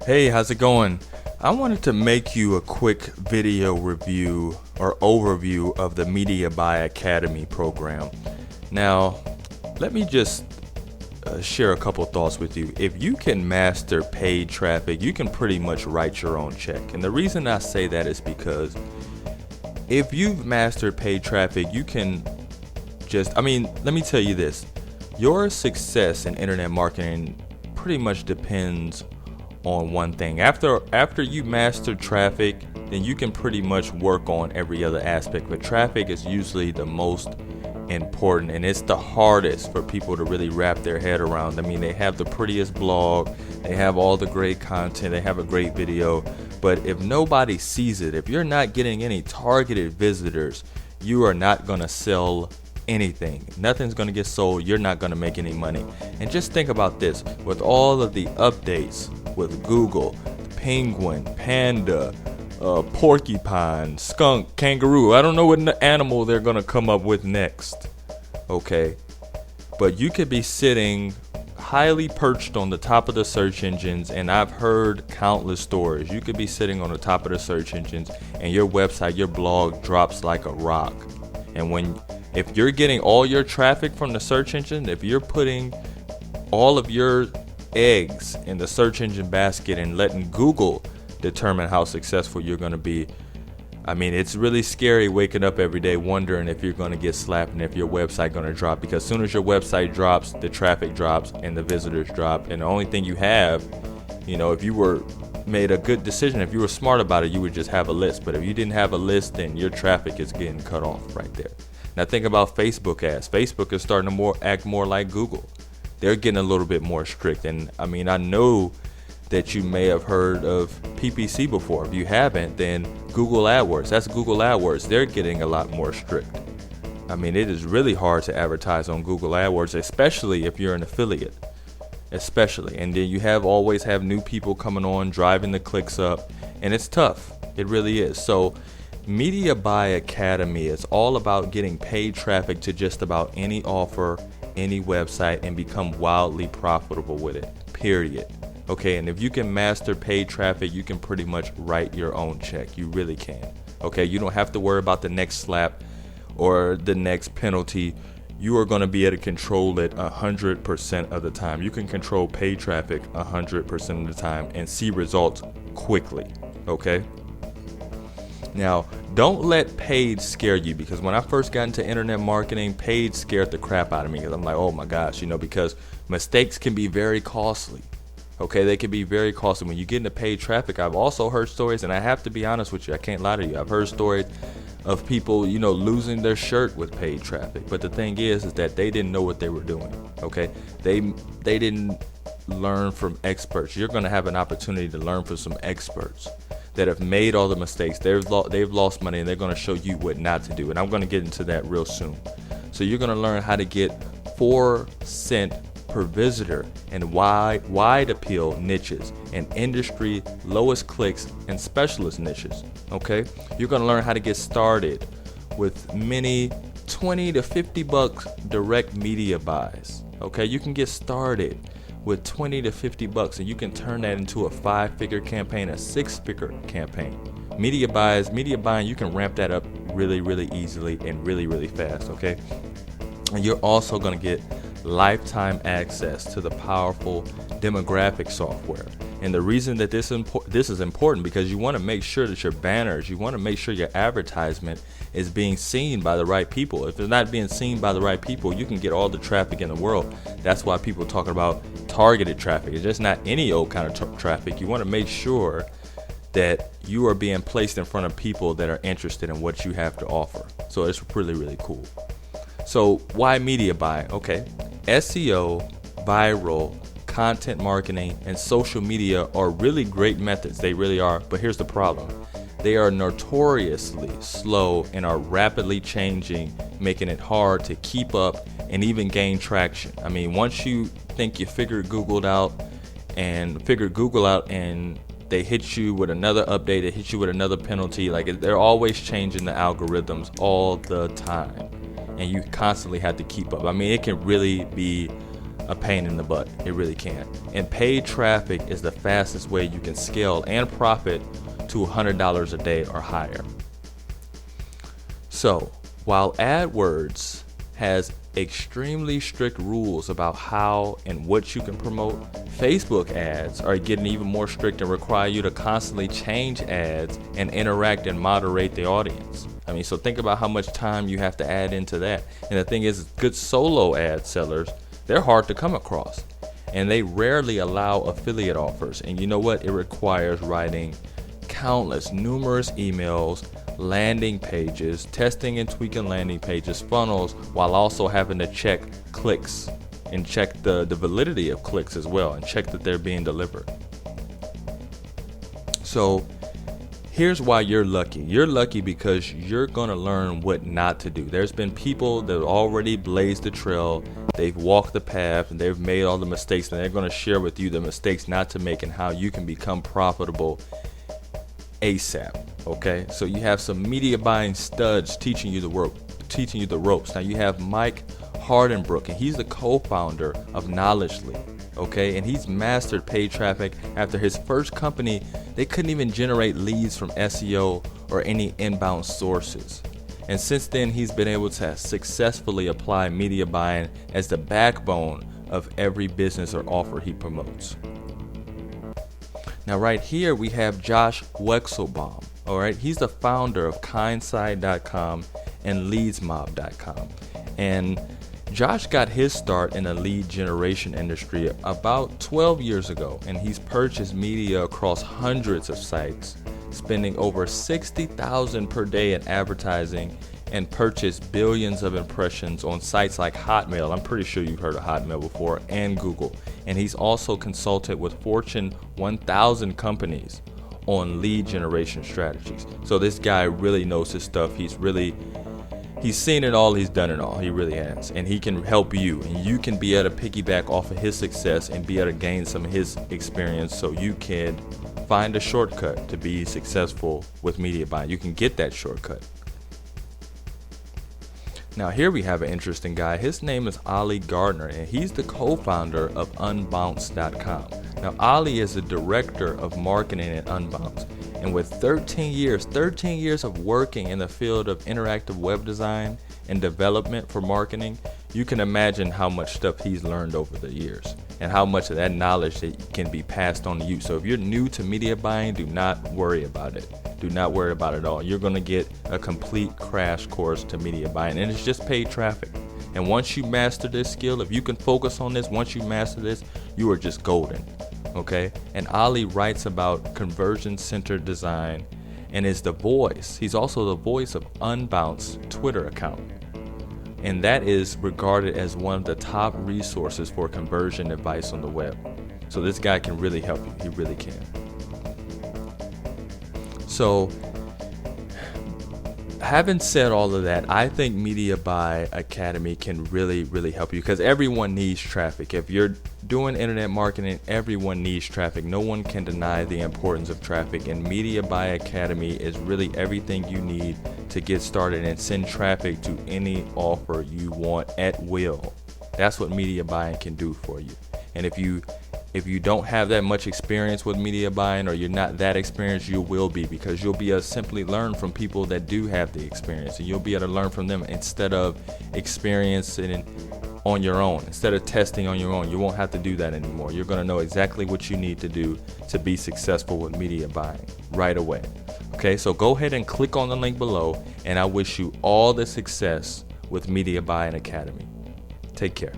Hey, how's it going? I wanted to make you a quick video review or overview of the Media Buy Academy program. Now, let me just share a couple thoughts with you. If you can master paid traffic, you can pretty much write your own check. And the reason I say that is because if you've mastered paid traffic, you can let me tell you this. Your success in internet marketing pretty much depends on one thing. After you master traffic, then you can pretty much work on every other aspect. But traffic is usually the most important, and it's the hardest for people to really wrap their head around. I mean, they have the prettiest blog, they have all the great content, they have a great video, but if nobody sees it, if you're not getting any targeted visitors, you are not going to sell anything. Nothing's going to get sold. You're not going to make any money. And just think about this. With all of the updates with Google, penguin, panda, porcupine, skunk, kangaroo, I don't know what animal they're going to come up with next. Okay. But you could be sitting highly perched on the top of the search engines, and I've heard countless stories. You could be sitting on the top of the search engines and your website, your blog drops like a rock. And if you're getting all your traffic from the search engine, if you're putting all of your eggs in the search engine basket and letting Google determine how successful you're going to be, I mean, it's really scary waking up every day wondering if you're going to get slapped and if your website going to drop, because as soon as your website drops, the traffic drops and the visitors drop. And the only thing you have, if you were made a good decision, if you were smart about it, you would just have a list. But if you didn't have a list, then your traffic is getting cut off right there. Now think about Facebook ads. Facebook is starting to act more like Google. They're getting a little bit more strict. And I mean, I know that you may have heard of PPC before. If you haven't, then Google AdWords. That's Google AdWords. They're getting a lot more strict. I mean, it is really hard to advertise on Google AdWords, especially if you're an affiliate. Especially. And then you always have new people coming on, driving the clicks up. And it's tough. It really is. So Media Buy Academy is all about getting paid traffic to just about any offer, any website, and become wildly profitable with it, period. Okay, and if you can master paid traffic, you can pretty much write your own check. You really can. Okay, you don't have to worry about the next slap or the next penalty. You are going to be able to control it 100% of the time. You can control paid traffic 100% of the time and see results quickly. Okay? Now, don't let paid scare you, because when I first got into internet marketing, paid scared the crap out of me, because I'm like, oh my gosh, because mistakes can be very costly. Okay, they can be very costly. When you get into paid traffic, I've also heard stories, and I have to be honest with you, I can't lie to you. I've heard stories of people, losing their shirt with paid traffic. But the thing is that they didn't know what they were doing. Okay, they didn't learn from experts. You're going to have an opportunity to learn from some experts that have made all the mistakes. They've lost money, and they're going to show you what not to do. And I'm going to get into that real soon. So you're going to learn how to get 4 cents per visitor and wide appeal niches and industry lowest clicks and specialist niches. Okay, you're going to learn how to get started with many $20 to $50 direct media buys. Okay, you can get started with $20 to $50, and you can turn that into a 5-figure campaign, a 6-figure campaign. Media buying, you can ramp that up really, really easily and really, really fast. Okay, and you're also going to get lifetime access to the powerful demographic software. And the reason that this is important, because you want to make sure that your banners, you want to make sure your advertisement is being seen by the right people. If it's not being seen by the right people, you can get all the traffic in the world. That's why people talk about targeted traffic. It's just not any old kind of traffic. You want to make sure that you are being placed in front of people that are interested in what you have to offer. So it's really, really cool. So why media buy? Okay, SEO, viral, content marketing, and social media are really great methods. They really are. But here's the problem. They are notoriously slow and are rapidly changing, making it hard to keep up and even gain traction. I mean, once you think you figured Google out and they hit you with another update, they hit you with another penalty, like they're always changing the algorithms all the time. And you constantly have to keep up. I mean, it can really be a pain in the butt. It really can. And paid traffic is the fastest way you can scale and profit to $100 a day or higher. So while AdWords has extremely strict rules about how and what you can promote, Facebook ads are getting even more strict and require you to constantly change ads and interact and moderate the audience. I mean, so think about how much time you have to add into that. And the thing is, good solo ad sellers, they're hard to come across, and they rarely allow affiliate offers. And you know what? It requires writing numerous emails, landing pages, testing and tweaking landing pages, funnels, while also having to check clicks and check the validity of clicks as well, and check that they're being delivered. So here's why you're lucky. You're lucky because you're going to learn what not to do. There's been people that already blazed the trail. They've walked the path and they've made all the mistakes, and they're going to share with you the mistakes not to make and how you can become profitable ASAP. Okay, so you have some media buying studs teaching you the ropes. Now you have Mike Hardenbrook, and he's the co-founder of Knowledgely. Okay, and he's mastered paid traffic. After his first company, they couldn't even generate leads from SEO or any inbound sources. And since then, he's been able to successfully apply media buying as the backbone of every business or offer he promotes. Now right here we have Josh Wexelbaum. All right, he's the founder of kindside.com and leadsmob.com. And Josh got his start in the lead generation industry about 12 years ago, and he's purchased media across hundreds of sites, spending over $60,000 per day in advertising, and purchased billions of impressions on sites like Hotmail. I'm pretty sure you've heard of Hotmail before, and Google. And he's also consulted with Fortune 1000 companies on lead generation strategies. So this guy really knows his stuff. He's seen it all, he's done it all. He really has. And he can help you, and you can be able to piggyback off of his success and be able to gain some of his experience, so you can find a shortcut to be successful with media buying. You can get that shortcut. Now here we have an interesting guy. His name is Ali Gardner, and he's the co-founder of Unbounce.com. Now Ali is the director of marketing at Unbounce, and with 13 years of working in the field of interactive web design and development for marketing, you can imagine how much stuff he's learned over the years and how much of that knowledge that can be passed on to you. So if you're new to media buying, do not worry about it. Do not worry about it at all. You're going to get a complete crash course to media buying, and it's just paid traffic. And once you master this skill, if you can focus on this, once you master this, you are just golden. Okay? And Ali writes about conversion-centered design and is the voice. He's also the voice of Unbounce Twitter account. And that is regarded as one of the top resources for conversion advice on the web. So this guy can really help you. He really can. So, having said all of that, I think Media Buy Academy can really help you, because everyone needs traffic. If you're doing internet marketing, everyone needs traffic. No one can deny the importance of traffic, and Media Buy Academy is really everything you need to get started and send traffic to any offer you want at will. That's what media buying can do for you. And if you don't have that much experience with media buying, or you're not that experienced, you will be, because you'll be able to simply learn from people that do have the experience, and you'll be able to learn from them instead of experiencing on your own, instead of testing on your own. You won't have to do that anymore. You're going to know exactly what you need to do to be successful with media buying right away. Okay, so go ahead and click on the link below, and I wish you all the success with Media Buying Academy. Take care.